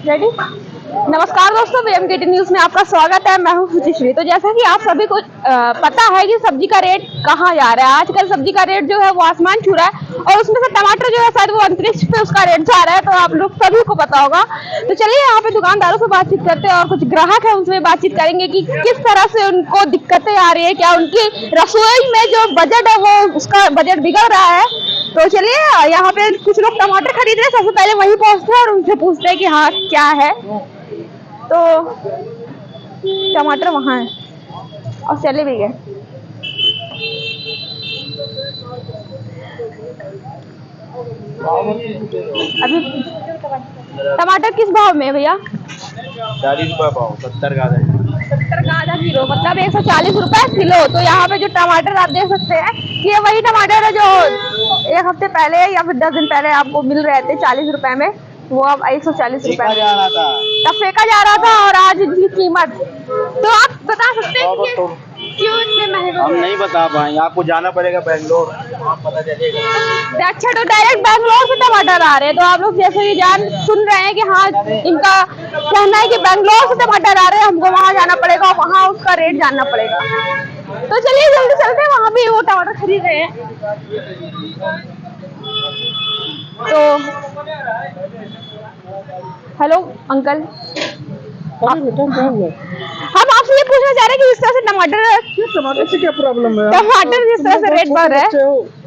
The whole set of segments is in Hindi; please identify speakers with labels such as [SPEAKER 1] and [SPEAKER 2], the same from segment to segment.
[SPEAKER 1] रेडी। नमस्कार दोस्तों, BMKT न्यूज में आपका स्वागत है। मैं हूं सुचिश्री। तो जैसा कि आप सभी को पता है कि सब्जी का रेट कहाँ जा रहा है। आजकल सब्जी का रेट जो है वो आसमान छू रहा है और उसमें से टमाटर जो है शायद वो अंतरिक्ष पे उसका रेट जा रहा है। तो आप लोग सभी को पता होगा। तो चलिए यहाँ पे दुकानदारों से बातचीत करते हैं और कुछ ग्राहक है उनसे बातचीत करेंगे कि किस तरह से उनको दिक्कतें आ रही है, क्या उनकी रसोई में जो बजट है वो उसका बजट बिगड़ रहा है। तो चलिए यहाँ पे कुछ लोग टमाटर खरीद रहे हैं। सबसे पहले वहीं पहुँचते हैं और उनसे पूछते हैं कि हाँ क्या है। तो टमाटर वहाँ है और चले भी गए। अभी टमाटर किस भाव में है भैया?
[SPEAKER 2] 40 रुपये पाव, 70 का आधा।
[SPEAKER 1] 70 का आधा किलो, मतलब 140 रुपए किलो। तो यहाँ पे जो टमाटर आप देख सकते हैं, ये वही टमाटर है जो एक हफ्ते पहले या फिर 10 दिन पहले आपको मिल रहे थे 40 रुपए में। वो अब 140 रुपए तब फेंका जा रहा था और आज इनकी कीमत। तो आप बता सकते हैं कि क्यों इतने महंगे?
[SPEAKER 2] हम नहीं बता पाएंगे, आपको जाना पड़ेगा बैंगलोर, आप पता चलेगा।
[SPEAKER 1] अच्छा, तो डायरेक्ट बैंगलोर से टमाटर आ रहे हैं। तो आप लोग जैसे कि सुन रहे हैं कि हाँ, इनका कहना है कि बैंगलोर से टमाटर आ रहे हैं, हमको वहाँ जाना पड़ेगा और वहाँ उसका रेट जानना पड़ेगा। तो चलिए जल्दी चलते हैं, वहाँ भी वो टमाटर खरीद रहे हैं। तो हेलो अंकल, हम आपसे ये पूछना चाह रहे हैं कि जिस तरह से
[SPEAKER 3] टमाटर से क्या प्रॉब्लम है?
[SPEAKER 1] टमाटर जिस तरह से रेट बढ़ रहा है।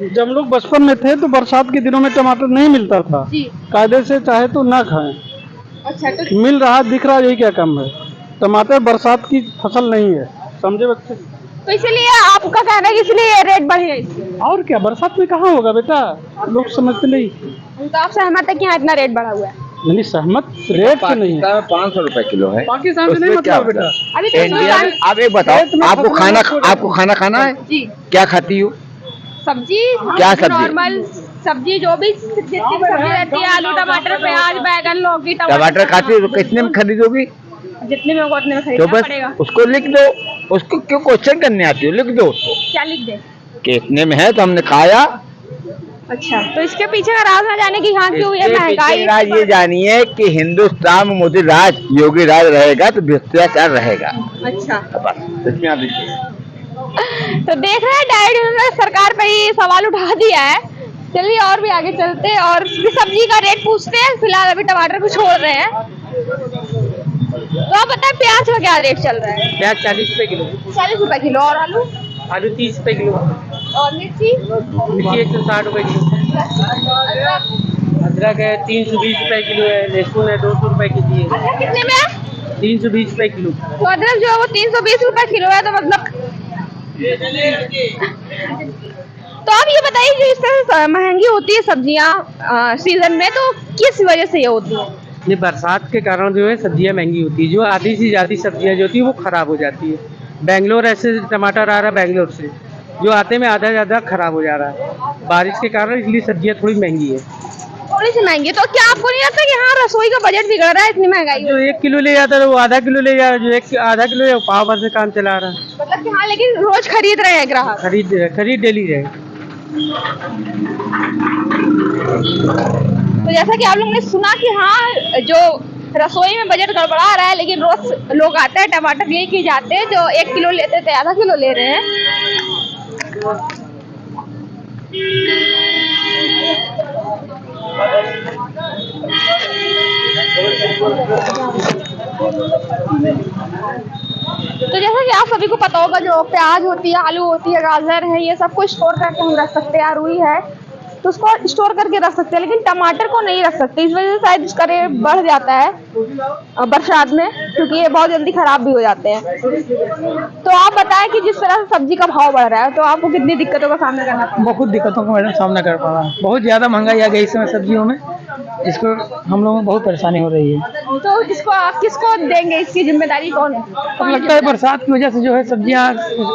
[SPEAKER 3] जब हम लोग बचपन में थे तो बरसात के दिनों में टमाटर नहीं मिलता था
[SPEAKER 1] जी।
[SPEAKER 3] कायदे से, चाहे तो ना खाएं।
[SPEAKER 1] अच्छा, तो
[SPEAKER 3] मिल रहा दिख रहा, यही क्या कम है? टमाटर बरसात की फसल नहीं है, समझे बच्चे?
[SPEAKER 1] तो इसलिए आपका कहना है कि इसलिए रेट बढ़े इसके।
[SPEAKER 3] और क्या, बरसात में कहाँ होगा बेटा, लोग समझते नहीं।
[SPEAKER 1] तो आप सहमत है कि हाँ इतना रेट बढ़ा हुआ है?
[SPEAKER 3] नहीं, सहमत रेट से नहीं है।
[SPEAKER 2] 500 रुपए किलो है
[SPEAKER 3] पाकिस्तान से नहीं मतलब बेटा।
[SPEAKER 1] अभी तो
[SPEAKER 2] इंडिया में। आप एक बताओ, आपको खाना खाना है
[SPEAKER 1] जी।
[SPEAKER 2] क्या खाती हो?
[SPEAKER 1] सब्जी,
[SPEAKER 2] क्या सब्जी?
[SPEAKER 1] नॉर्मल सब्जी, जो भी जितनी सब्जी रहती है, आलू टमाटर प्याज बैगन लौकी
[SPEAKER 2] टमाटर खाती हो तो कितने में खरीदोगी?
[SPEAKER 1] जितने में होगा उतने में
[SPEAKER 2] तो
[SPEAKER 1] खरीदना
[SPEAKER 2] बस
[SPEAKER 1] पड़ेगा।
[SPEAKER 2] उसको लिख दो। उसको क्यों क्वेश्चन करने आती हो? लिख दो उसको,
[SPEAKER 1] क्या लिख दे?
[SPEAKER 2] कितने में है तो हमने खाया।
[SPEAKER 1] अच्छा, तो इसके पीछे का राज ना जाने की हाँ क्यों ये
[SPEAKER 2] इसके
[SPEAKER 1] महंगाई।
[SPEAKER 2] पीछे राज ये जानिए कि हिंदुस्तान में मोदी राज, योगी राज रहेगा तो भ्रष्टाचार रहेगा।
[SPEAKER 1] अच्छा,
[SPEAKER 2] बस इसमें आप लिखिए।
[SPEAKER 1] तो देख रहे हैं डायरेक्ट उन्होंने सरकार पर ही सवाल उठा दिया है। चलिए और भी आगे चलते हैं और सब्जी का रेट पूछते हैं। फिलहाल अभी टमाटर को छोड़ रहे हैं। तो आप बताएं प्याज का क्या रेट चल रहा है?
[SPEAKER 3] प्याज 40 रुपए किलो।
[SPEAKER 1] 40 रुपए किलो। और आलू?
[SPEAKER 3] आलू 30 रुपए किलो।
[SPEAKER 1] और मिर्ची?
[SPEAKER 3] मिर्ची 160 रुपए किलो। अदरक है 320 रुपए किलो है। लहसुन है 200 रुपए के जी है।
[SPEAKER 1] अदरक कितने में है?
[SPEAKER 3] 320 रुपए किलो।
[SPEAKER 1] तो अदरक जो है वो 320 रुपए किलो है। तो मतलब तो आप ये बताइए जो इस तरह से महंगी होती है सब्जियां सीजन में, तो किस वजह से ये होती है?
[SPEAKER 3] ये बरसात के कारण जो है सब्जियां महंगी होती है। जो आधी से ज़्यादा सब्जियां जो होती है वो खराब हो जाती है। बेंगलोर ऐसे टमाटर आ रहा है, बेंगलोर से जो आते में आधा ज़्यादा खराब हो जा रहा है बारिश के कारण, इसलिए सब्जियां थोड़ी महंगी है।
[SPEAKER 1] थोड़ी सी महंगी। तो क्या आपको नहीं लगता कि हाँ रसोई का बजट बिगड़ रहा है इतनी महंगाई?
[SPEAKER 3] जो 1 किलो ले जाता है वो आधा किलो ले जा रहा है, जो एक आधा किलो है वो पाव भर से काम चला रहा है।
[SPEAKER 1] मतलब कि हाँ, लेकिन रोज खरीद रहे हैं ग्राहक।
[SPEAKER 3] खरीद डेली रहे।
[SPEAKER 1] तो जैसा कि आप लोगों ने सुना कि हाँ जो रसोई में बजट गड़बड़ा रहा है, लेकिन रोज लोग आते हैं टमाटर लेके जाते हैं। जो 1 किलो लेते थे आधा किलो ले रहे हैं। तो जैसा कि आप सभी को पता होगा, जो प्याज होती है, आलू होती है, गाजर है, ये सब कुछ स्टोर करके हम रख सकते हैं। रुई है तो उसको स्टोर करके रख सकते हैं, लेकिन टमाटर को नहीं रख सकते। इस वजह से शायद इसका रेट बढ़ जाता है बरसात में, क्योंकि ये बहुत जल्दी खराब भी हो जाते हैं। तो आप बताएं कि जिस तरह से सब्जी का भाव बढ़ रहा है, तो आपको कितनी दिक्कतों का सामना करना पड़ा?
[SPEAKER 3] बहुत दिक्कतों का मैडम सामना कर पा रहा है। बहुत ज़्यादा महंगाई आ गई इस समय सब्जियों में, जिसको हम लोगों को बहुत परेशानी हो रही है।
[SPEAKER 1] तो किसको देंगे, इसकी जिम्मेदारी कौन है?
[SPEAKER 3] अब लगता है बरसात की वजह से जो है सब्जियां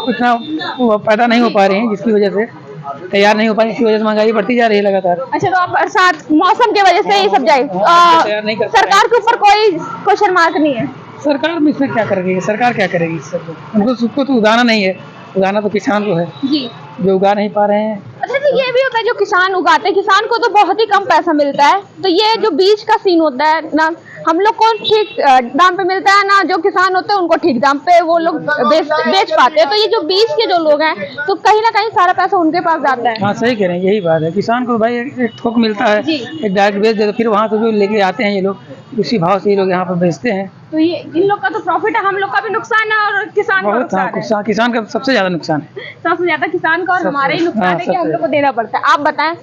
[SPEAKER 3] इतना पैदा नहीं हो पा रही हैं, जिसकी वजह से तैयार नहीं हो पा रही, इसकी वजह से महंगाई बढ़ती जा रही है लगातार।
[SPEAKER 1] अच्छा, तो आप बरसात मौसम की वजह से ये सब जाए
[SPEAKER 3] तैयार नहीं कर पा रहे।
[SPEAKER 1] सरकार के ऊपर कोई क्वेश्चन मार्क नहीं है?
[SPEAKER 3] सरकार में इसमें क्या करेगी? सरकार क्या करेगी इस सबको? उनको सबको तो उगाना नहीं है, उगाना तो किसान को है
[SPEAKER 1] जी,
[SPEAKER 3] जो उगा नहीं पा रहे हैं।
[SPEAKER 1] अच्छा, तो ये भी होता है जो किसान उगाते हैं, किसान को तो बहुत ही कम पैसा मिलता है। तो ये जो बीज का सीन होता है ना, हम लोग को ठीक दाम पे मिलता है ना, जो किसान होते हैं उनको ठीक दाम पे वो लोग बेच पाते हैं। तो ये जो बीच के जो लोग हैं तो कहीं ना कहीं सारा पैसा उनके पास जाता है।
[SPEAKER 3] हाँ सही कह रहे हैं, यही बात है। किसान को भाई एक थोक मिलता है,
[SPEAKER 1] जी।
[SPEAKER 3] एक डायरेक्ट बेच देते, फिर वहाँ से जो लेके आते हैं ये लोग उसी भाव से ये लोग यहाँ पर बेचते हैं।
[SPEAKER 1] तो ये इन लोग का तो प्रॉफिट है, हम लोग का भी नुकसान है और किसान का
[SPEAKER 3] बहुत,
[SPEAKER 1] नुकसान है।
[SPEAKER 3] किसान का सबसे ज्यादा नुकसान है।
[SPEAKER 1] सबसे ज्यादा किसान का और हमारा ही नुकसान है कि हम
[SPEAKER 3] सबसे
[SPEAKER 1] लोग को देना पड़ता है। आप बताएं,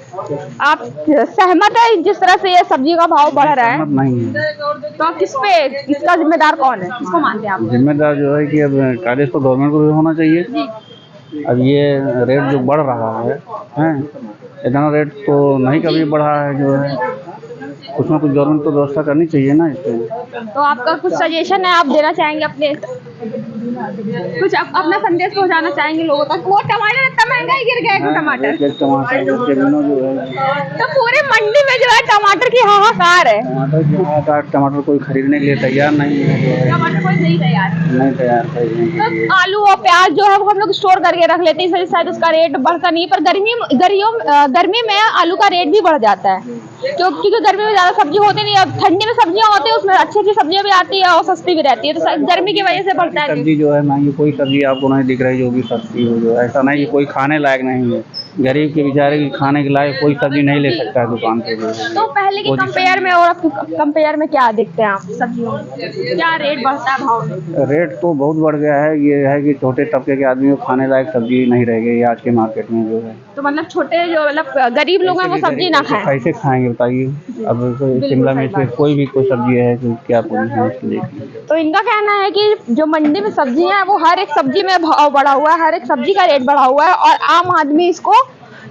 [SPEAKER 1] आप सहमत है जिस तरह से ये सब्जी का भाव बढ़ रहा है?
[SPEAKER 2] नहीं है।
[SPEAKER 1] तो आप इसका जिम्मेदार कौन है, किसको मानते हैं आप?
[SPEAKER 2] जिम्मेदार जो है कि अब कायदे तो गवर्नमेंट को भी होना चाहिए। अब ये रेट जो बढ़ रहा है, इतना रेट तो नहीं कभी बढ़ा है। जो है कुछ ना कुछ गवर्नमेंट तो व्यवस्था करनी चाहिए ना इसमें।
[SPEAKER 1] तो आपका कुछ सजेशन है, आप देना चाहेंगे अपने कुछ अपना संदेश पहुंचाना चाहेंगे लोगों तक? वो टमाटर इतना महंगा ही गिर गया है, टमाटर तो पूरे मंडी में जो है टमाटर की हाहाकार है।
[SPEAKER 2] टमाटर कोई खरीदने के लिए तैयार नहीं है।
[SPEAKER 1] टमाटर कोई नहीं तैयार
[SPEAKER 2] खरीदने के लिए।
[SPEAKER 1] तो आलू और प्याज जो है वो हम लोग स्टोर करके रख लेते हैं, शायद उसका रेट बढ़ता नहीं, पर गर्मी में आलू का रेट भी बढ़ जाता है क्योंकि गर्मी में ज्यादा सब्जी होती नहीं। अब ठंडी में सब्जियां होती है, उसमें अच्छी अच्छी सब्जियां भी आती है और सस्ती भी रहती है, तो गर्मी की वजह से बढ़ता है।
[SPEAKER 2] सब्जी जो है महंगी, कोई सब्जी आपको नहीं दिख रही जो भी सस्ती हो। जो ऐसा नहीं कि कोई खाने लायक नहीं है, गरीब के बेचारे की खाने के लायक कोई सब्जी नहीं ले सकता है दुकान पे।
[SPEAKER 1] तो पहले के कंपेयर में और अब कंपेयर में क्या देखते हैं आप सब्जियों में, क्या रेट बढ़ता है भाव में?
[SPEAKER 2] रेट तो बहुत बढ़ गया है। ये है कि छोटे तबके के आदमी को खाने लायक सब्जी नहीं रह गई आज के मार्केट में। जो है
[SPEAKER 1] तो मतलब छोटे जो मतलब गरीब लोग हैं वो सब्जी ना खाएं,
[SPEAKER 2] कैसे खाएंगे बताइए? अब शिमला मिर्च पे कोई भी कोई सब्जी है तो क्या पोजीशन?
[SPEAKER 1] तो इनका कहना है कि जो मंडी में सब्जी है वो हर एक सब्जी में भाव बढ़ा हुआ है, हर एक सब्जी का रेट बढ़ा हुआ है और आम आदमी इसको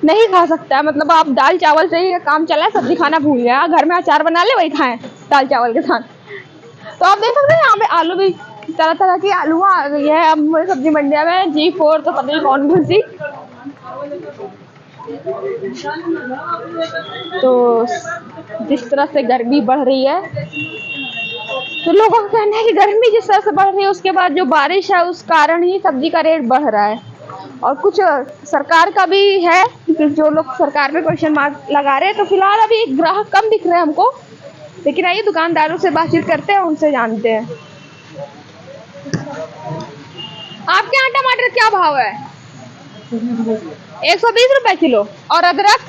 [SPEAKER 1] नहीं खा सकता है। मतलब आप दाल चावल से ही काम चला है, सब्जी खाना भूल गया, घर में अचार बना ले वही खाएं दाल चावल के साथ। तो आप देख सकते हैं यहाँ पे आलू भी तरह तरह की आलू आ गई है अब सब्जी मंडिया में। G4 तो पता नहीं कौन कौन सी। तो जिस तरह से गर्मी बढ़ रही है तो लोगों का कहना है कि गर्मी जिस तरह से बढ़ रही है उसके बाद जो बारिश है उस कारण ही सब्जी का रेट बढ़ रहा है। और कुछ सरकार का भी है, जो लोग सरकार पे क्वेश्चन मार्क लगा रहे हैं। तो फिलहाल अभी ग्राहक कम दिख रहे हैं हमको, लेकिन आइए दुकानदारों से बातचीत करते हैं, उनसे जानते हैं। आपके यहाँ टमाटर क्या भाव है? 120 रुपए किलो। और अदरक?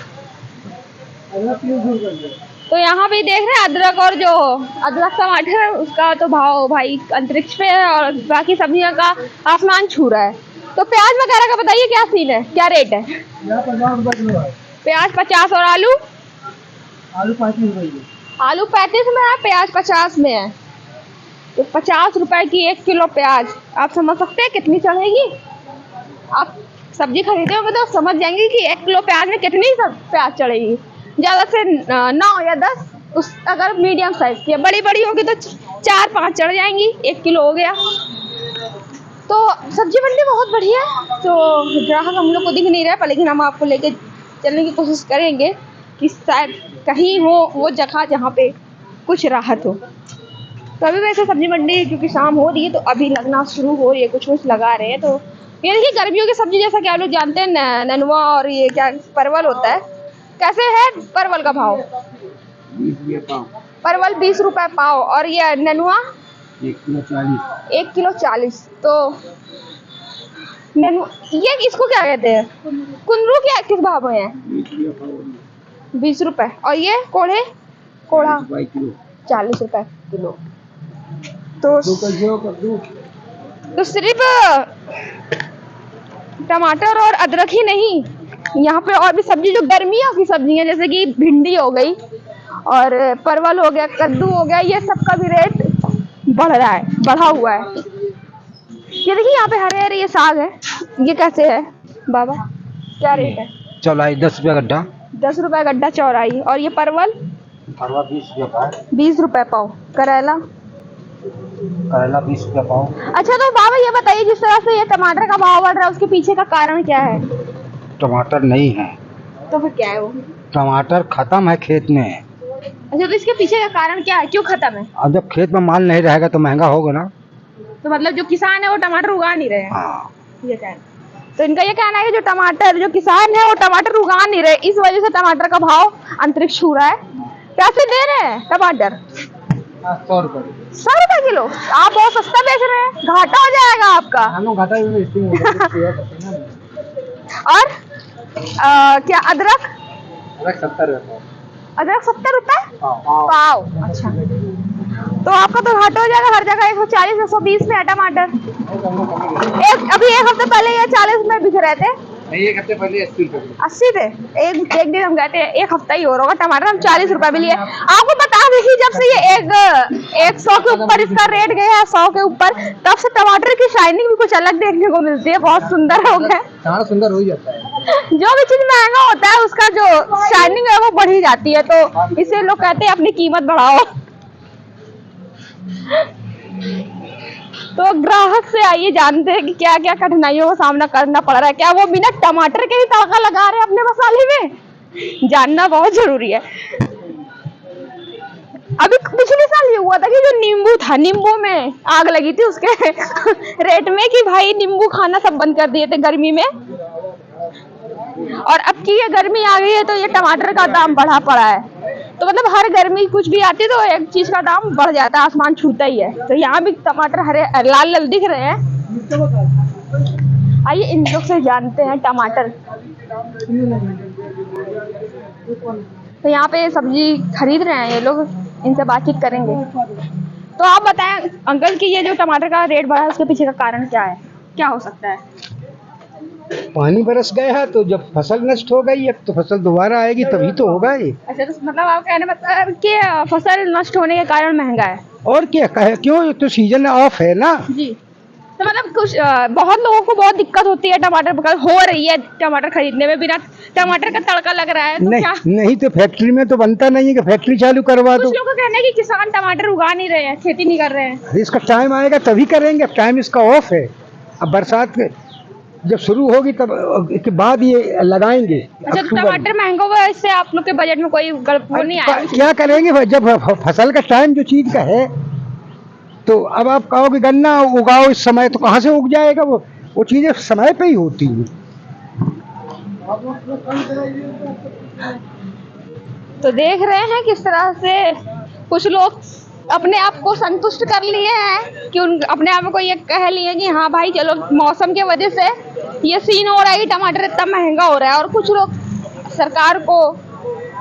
[SPEAKER 1] तो यहाँ पे देख रहे हैं अदरक, और जो अदरक टमाटर है उसका तो भाव भाई अंतरिक्ष पे है और बाकी सब्जियों का आसमान छू रहा है। तो प्याज वगैरह का बताइए क्या सीन है, क्या रेट है? प्याज 50 और आलू? आलू 35 में है, प्याज 50 में है। तो 50 रुपए की 1 किलो प्याज, आप समझ सकते हैं कितनी चढ़ेगी? आप सब्जी खरीदे होंगे तो समझ जाएंगे कि 1 किलो प्याज में कितनी प्याज चढ़ेगी। ज़्यादा से 9 या 10, उस अगर मीडियम साइज की, बड़ी बड़ी होगी तो 4-5 चढ़ जाएंगी, 1 किलो हो गया। तो सब्जी मंडी बहुत बढ़िया है। तो ग्राहक हम लोग को दिख नहीं रहा है, लेकिन हम आपको लेके चलने की कोशिश करेंगे कि शायद कहीं हो वो जगह जहाँ पे कुछ राहत हो। तो अभी वैसे सब्जी मंडी क्योंकि शाम हो रही है तो अभी लगना शुरू हो रही है, कुछ कुछ लगा रहे हैं। तो ये देखिए गर्मियों की सब्जी जैसा कि आप लोग जानते हैं ननुआ और ये क्या परवल होता है। कैसे है परवल का भाव?
[SPEAKER 2] 20 रुपये पाव।
[SPEAKER 1] परवल 20 रुपए पाव। और ये ननुआ
[SPEAKER 2] 1 किलो 40।
[SPEAKER 1] 1 किलो 40। तो ये इसको क्या कहते हैं? कुंदरू क्या किस भाव में है? 20 रुपए। और ये कोढ़ा 40 रुपए किलो। तो सिर्फ टमाटर और अदरक ही नहीं, यहाँ पे और भी सब्जी जो गर्मियों की सब्जी है जैसे कि भिंडी हो गई और परवल हो गया, कद्दू हो गया, ये सब का भी रेट बढ़ा हुआ है। ये देखिए यहाँ पे हरे हरे ये साग है, ये कैसे है बाबा, क्या रेट है?
[SPEAKER 2] चौलाई 10 रुपये गड्ढा।
[SPEAKER 1] 10 रुपए गड्ढा चौराई। और ये परवल 20 रुपए पाव। करेला
[SPEAKER 2] 20 रुपये पाव।
[SPEAKER 1] अच्छा तो बाबा ये बताइए जिस तरह से ये टमाटर का भाव बढ़ रहा है उसके पीछे का कारण क्या है?
[SPEAKER 2] टमाटर नहीं है
[SPEAKER 1] तो फिर क्या है वो?
[SPEAKER 2] टमाटर खत्म है खेत में।
[SPEAKER 1] अच्छा तो इसके पीछे का कारण क्या है, क्यों खत्म है?
[SPEAKER 2] अब जब खेत में माल नहीं रहेगा तो महंगा होगा ना।
[SPEAKER 1] तो मतलब जो किसान है वो टमाटर उगा नहीं रहे हैं।
[SPEAKER 2] हाँ।
[SPEAKER 1] ये कहना, तो इनका ये कहना है कि जो किसान है वो टमाटर उगा नहीं रहे, इस वजह से टमाटर का भाव अंतरिक्ष छू रहा है। पैसे दे रहे हैं टमाटर,
[SPEAKER 3] 100 रुपए
[SPEAKER 1] 100 रुपए किलो? आप बहुत सस्ता बेच रहे हैं, घाटा हो जाएगा आपका।
[SPEAKER 3] हम लोग घाटा भी बेचते हैं।
[SPEAKER 1] और क्या अदरक?
[SPEAKER 3] अदरक 70 रुपए।
[SPEAKER 1] अदरक 70 रुपए
[SPEAKER 3] हाँ।
[SPEAKER 1] पाव? अच्छा, तो आपका तो घाटा हो जाएगा। हर जगह 140 120 में है टमाटर। अभी एक हफ्ते पहले ये 40 में बिक रहे थे।
[SPEAKER 3] नहीं, एक हफ्ते पहले 80 रुपए
[SPEAKER 1] 80 थे। एक दिन हम गए थे, एक हफ्ता ही हो रहा होगा, टमाटर हम 40 रुपए भी लिए। आपको बता दें कि जब से ये 100 के ऊपर इसका रेट गया है, 100 के ऊपर, तब से टमाटर की शाइनिंग भी कुछ अलग देखने को मिलती है। बहुत सुंदर हो गया,
[SPEAKER 3] टमाटर सुंदर हो ही जाता है।
[SPEAKER 1] जो भी चीज महंगा होता है उसका जो शाइनिंग है वो बढ़ ही जाती है, तो इसे लोग कहते हैं अपनी कीमत बढ़ाओ। तो ग्राहक से आइए जानते हैं कि क्या क्या कठिनाइयों का सामना करना पड़ रहा है। क्या वो बिना टमाटर के भी तड़का लगा रहे हैं अपने मसाले में? जानना बहुत जरूरी है। अभी पिछले साल ये हुआ था कि जो नींबू था, नींबू में आग लगी थी उसके रेट में, कि भाई नींबू खाना सब बंद कर दिए थे गर्मी में। और अब की ये गर्मी आ गई है तो ये टमाटर का दाम बढ़ा पड़ा है। तो मतलब हर गर्मी कुछ भी आती है तो एक चीज का दाम बढ़ जाता है, आसमान छूता ही है। तो यहाँ भी टमाटर हरे लाल लाल दिख रहे हैं। आइए इन लोग से जानते हैं टमाटर। तो यहाँ पे सब्जी खरीद रहे हैं ये लोग, इनसे बातचीत करेंगे। तो आप बताएं अंकल कि ये जो टमाटर का रेट बढ़ा है उसके पीछे का कारण क्या है, क्या हो सकता है?
[SPEAKER 4] पानी बरस गया है तो जब फसल नष्ट हो गई है तो फसल दोबारा आएगी तभी तो होगा ये।
[SPEAKER 1] अच्छा, तो मतलब आप कहने मतलब कि फसल नष्ट होने के कारण महंगा है?
[SPEAKER 4] और क्या कहे, क्यों, ये तो सीजन ऑफ है ना
[SPEAKER 1] जी। तो मतलब कुछ बहुत लोगों को बहुत दिक्कत होती है टमाटर हो रही है टमाटर खरीदने में, बिना टमाटर का तड़का लग रहा है तो
[SPEAKER 4] नहीं,
[SPEAKER 1] क्या?
[SPEAKER 4] नहीं तो फैक्ट्री में तो बनता नहीं है कि फैक्ट्री चालू करवा दो।
[SPEAKER 1] कुछ लोगों का कहना है कि किसान टमाटर उगा नहीं रहे हैं, खेती नहीं कर रहे हैं।
[SPEAKER 4] अरे इसका टाइम आएगा तभी करेंगे, अब टाइम इसका ऑफ है। अब बरसात के जब शुरू होगी तब के बाद ये लगाएंगे।
[SPEAKER 1] अच्छा, तो टमाटर महंगा हुआ है, इससे आप लोग के बजट में कोई गड़बड़ नहीं आएगी?
[SPEAKER 4] क्या करेंगे भाई, जब फसल का टाइम जो चीज का है, तो अब आप कहोगे गन्ना उगाओ इस समय, तो कहाँ से उग जाएगा? वो चीजें समय पे ही होती है।
[SPEAKER 1] तो देख रहे हैं किस तरह से कुछ लोग अपने आप को संतुष्ट कर लिए हैं कि उन अपने आप को ये कह लिए कि हाँ भाई चलो मौसम के वजह से ये सीन हो रहा है कि टमाटर इतना महंगा हो रहा है। और कुछ लोग सरकार को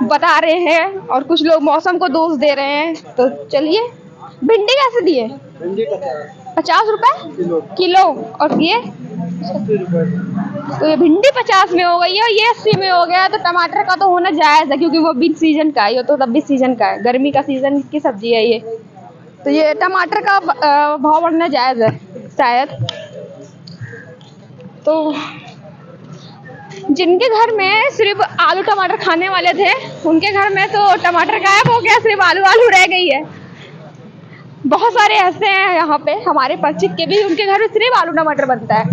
[SPEAKER 1] बता रहे हैं और कुछ लोग मौसम को दोष दे रहे हैं। तो चलिए, भिंडी कैसे दिए? 50 रुपए किलो। और ये तो ये भिंडी 50 में हो गई है और ये 80 में हो गया। तो टमाटर का तो होना जायज है क्योंकि वो बीच सीजन का है, ये तो तब भी सीजन का है, गर्मी का सीजन की सब्जी है ये। तो ये टमाटर का भाव बढ़ना जायज है शायद। तो जिनके घर में सिर्फ आलू टमाटर खाने वाले थे उनके घर में तो टमाटर गायब हो गया, सिर्फ आलू आलू रह गई है। बहुत सारे ऐसे हैं यहाँ पे हमारे परिचित के भी, उनके घर में सिर्फ आलू टमाटर बनता है,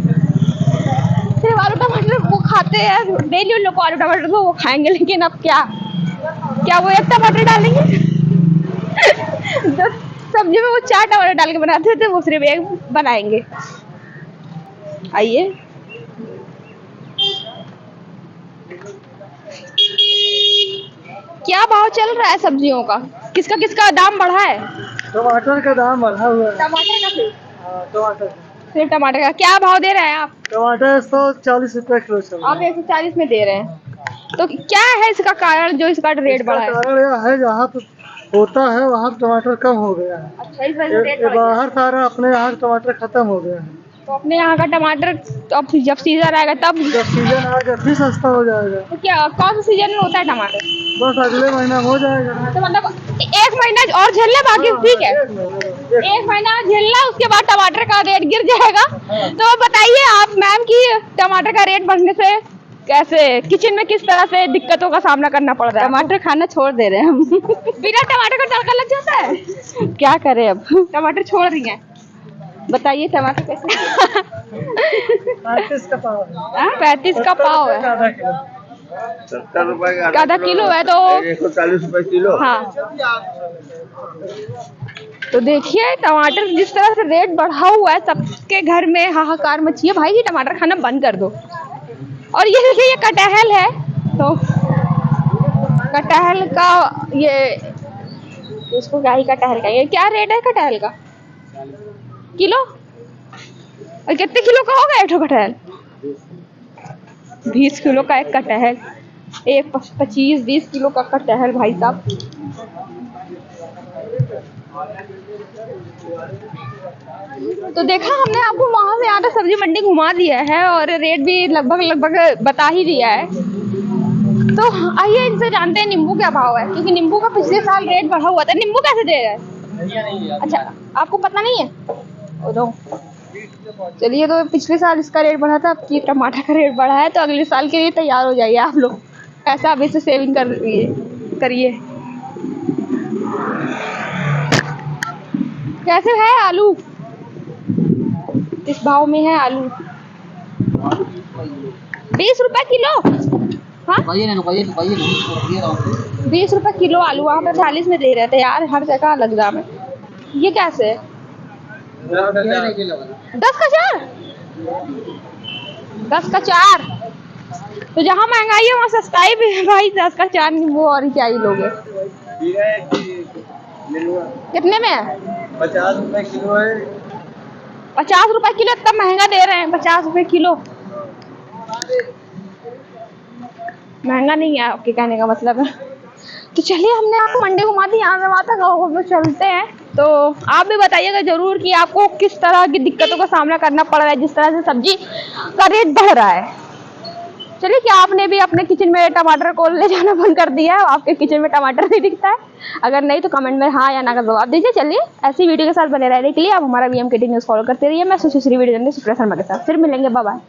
[SPEAKER 1] सिर्फ आलू टमाटर वो खाते हैं डेली। उन लोग को आलू टमाटर तो वो खाएंगे, लेकिन अब क्या वो एक टमाटर डालेंगे? तो सब्जी में वो 4 टमाटर डाल के बनाते थे, वो सिर्फ एक बनाएंगे। आइए, क्या भाव चल रहा है सब्जियों का? किसका दाम बढ़ा है?
[SPEAKER 3] टमाटर का दाम बढ़ा हुआ है।
[SPEAKER 1] टमाटर का
[SPEAKER 3] टमाटर
[SPEAKER 1] सिर्फ टमाटर का क्या भाव दे रहे हैं आप?
[SPEAKER 3] टमाटर 140 रुपए किलो चल रहा है।
[SPEAKER 1] आप 140 में दे रहे हैं, तो क्या है इसका कारण जो इसका रेट बढ़ा है?
[SPEAKER 3] कारण यह है जहाँ पे होता है वहाँ टमाटर कम हो गया है।
[SPEAKER 1] अच्छा, इस वजह से रेट बढ़ गया।
[SPEAKER 3] बाहर सारा अपने यहाँ टमाटर खत्म हो गया है।
[SPEAKER 1] तो अपने यहाँ का टमाटर तो अब जब सीजन आएगा तब
[SPEAKER 3] जब सीजन आएगा फिर सस्ता हो जाएगा।
[SPEAKER 1] तो क्या कौन सा सीजन में होता है टमाटर?
[SPEAKER 3] बस अगले महीना हो जाएगा।
[SPEAKER 1] तो मतलब 1 महीना और झेलना बाकी ठीक है, 1 महीना झेलना, उसके बाद टमाटर का रेट गिर जाएगा। तो बताइए आप मैम कि टमाटर का रेट बढ़ने से कैसे किचन में किस तरह से दिक्कतों का सामना करना पड़ रहा है?
[SPEAKER 5] टमाटर खाना छोड़ दे रहे हैं हम।
[SPEAKER 1] बिना टमाटर का तड़का लग जाता है,
[SPEAKER 5] क्या करें अब,
[SPEAKER 1] टमाटर छोड़ रही हैं।
[SPEAKER 5] बताइए टमाटर कैसे?
[SPEAKER 3] 35 का पाव है।
[SPEAKER 1] 35 का पाव है,
[SPEAKER 2] 70 रुपए का
[SPEAKER 1] आधा किलो है तो
[SPEAKER 2] 140 रुपए किलो।
[SPEAKER 1] हाँ। तो देखिए टमाटर जिस तरह से रेट बढ़ा हुआ है, सबके घर में हाहाकार मची है, भाई ये टमाटर खाना बंद कर दो। और ये देखिए ये कटहल है, तो कटहल का ये इसको क्या ही कटहल कहेंगे। क्या रेट है कटहल का? किलो? और कितने किलो का होगा एक ठो कटहल? 20 किलो का एक कटहल, एक 25-20 किलो का कटहल भाई साहब। तो देखा हमने आपको वहां से यहाँ तक सब्जी मंडी घुमा दिया है और रेट भी लगभग बता ही दिया है। तो आइए इनसे जानते हैं नींबू क्या भाव है, क्योंकि नींबू का पिछले साल रेट बढ़ा हुआ था। नींबू कैसे दे रहा है? अच्छा, आपको पता नहीं है? ओ दो। चलिए, तो पिछले साल इसका रेट बढ़ा था, अब की टमाटर का रेट बढ़ा है, तो अगले साल के लिए तैयार हो जाइए आप लोग। पैसा अभी से सेविंग करिए। कैसे है आलू? किस भाव में है आलू? 20 रुपए किलो? हाँ, 20 रुपए किलो आलू, वहाँ पर 40 में दे रहे थे यार, हर जगह अलग दाम है। ये कैसे है? 10 का 4? 10 का 4? तो जहाँ महंगाई है वहाँ सस्ताई भी है भाई। 10 का 4 नींबू और ही क्या ही लोगे। कितने में है?
[SPEAKER 3] 50 रुपए किलो है।
[SPEAKER 1] 50 रुपए किलो? इतना महंगा दे रहे हैं 50 रुपए किलो? महंगा नहीं है आपके कहने का मतलब है। तो चलिए, हमने आपको मंडी घुमा दी, यहाँ से वहाँ तक और चलते हैं। तो आप भी बताइएगा जरूर कि आपको किस तरह की दिक्कतों का सामना करना पड़ रहा है जिस तरह से सब्जी का रेट बढ़ रहा है। चलिए, क्या आपने भी अपने किचन में टमाटर को ले जाना बंद कर दिया है? आपके किचन में टमाटर नहीं दिखता है? अगर नहीं तो कमेंट में हाँ या ना का जवाब दीजिए। चलिए, ऐसी वीडियो के साथ बने रहने के लिए आप हमारा VMKT न्यूज़ फॉलो करते रहिए। मैं सुश्री वीडियो सुप्रिया शर्मा के साथ फिर मिलेंगे। Bye bye.